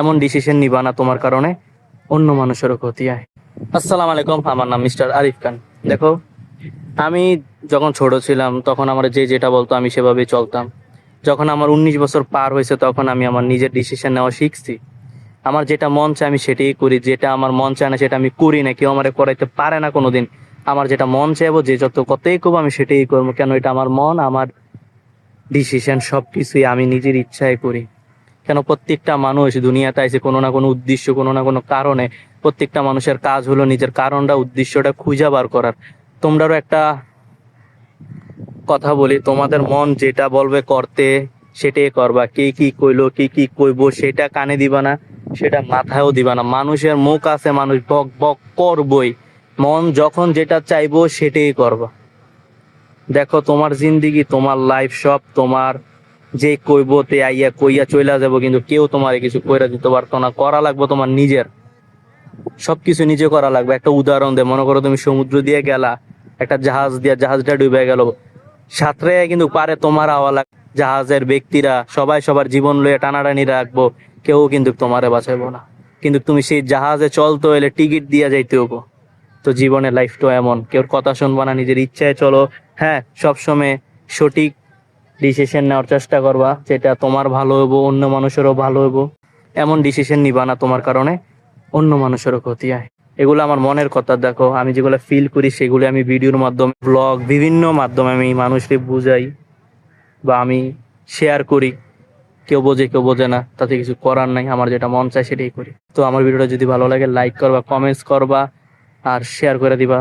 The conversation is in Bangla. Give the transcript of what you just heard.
এমন ডিসিশন নিবা না তোমার কারণে অন্য মানুষেরও ক্ষতি হয়। আসসালামু আলাইকুম, আমার নাম মিস্টার আরিফ খান। দেখো, আমি যখন ছোট ছিলাম তখন আমার যে যেটা বলতো আমি সেভাবেই চলতাম। যখন আমার 19 বছর পার হয়েছে তখন আমি আমার নিজের ডিসিশন নেওয়া শিখছি। আমার যেটা মন চায় আমি সেটাই করি, যেটা আমার মন চায় না সেটা আমি করি না, কেউ আমার করাইতে পারে না কোনোদিন। আমার যেটা মন চাইবো, যে যত কথাই করবো আমি সেটাই করবো, কেন এটা আমার মন, আমার ডিসিশন, সবকিছুই আমি নিজের ইচ্ছায় করি। কেন, প্রত্যেকটা মানুষ দুনিয়াতে আছে কোনো না কোনো উদ্দেশ্য, কোনো না কোনো কারণে। প্রত্যেকটা মানুষের কাজ হলো নিজের কারণটা, উদ্দেশ্যটা খুঁজে বার করার। তোমরাও একটা কথা বলি, তোমাদের মন যেটা বলবে করতে সেটাই করবা। কে কি কইলো, কি কি কইবো সেটা কানে দিবা না, সেটা মাথায়ও দিবা না। মানুষের মুখ আছে, মানুষ বক বক করবই। মন যখন যেটা চাইবো সেটাই করবা। দেখো, তোমার জিন্দিগি, তোমার লাইফ, সব তোমার। যে কইবো তে আইয়া কইয়া চইলা যাবো, কিন্তু কেউ তোমার কিছু কইরা দিতে পারতো না। করা লাগবে তোমার নিজের, সবকিছু নিজে করা লাগবে। একটা উদাহরণ দে, মনে করো তুমি সমুদ্র দিয়ে গেলা, একটা জাহাজ দিয়ে, জাহাজটা ডুবে গেল, সাঁতরে কিন্তু পারে তোমার আওয়া লাগ। জাহাজের ব্যক্তিরা সবাই সবার জীবন লইয়া টানাটানি রাখবো, কেউ কিন্তু তোমারে বাঁচাইবো না। কিন্তু তুমি সেই জাহাজে চলতে হইলে টিকিট দিয়া যাইতে হবো। তো জীবনের লাইফটা এমন, কেউ কথা শুনবা না, নিজের ইচ্ছায় চলো। হ্যাঁ, সবসময় সঠিক ডিসিশন নেওয়ার চেষ্টা করবা, যেটা তোমার ভালো হইব, অন্য মানুষেরও ভালো হইব। এমন ডিসিশন নিবা না তোমার কারণে অন্য মানুষেরও ক্ষতি হয়। এগুলো আমার মনের কথা। দেখো, আমি যেগুলো ফিল করি সেগুলো আমি ভিডিওর মাধ্যমে, ব্লগ, বিভিন্ন মাধ্যমে আমি মানুষকে বুঝাই বা আমি শেয়ার করি। কেউ বোঝে কেউ বোঝে না, তাতে কিছু করার নাই। আমার যেটা মন চায় সেটাই করি। তো আমার ভিডিওটা যদি ভালো লাগে লাইক করবা, কমেন্টস করবা আর শেয়ার করে দিবা।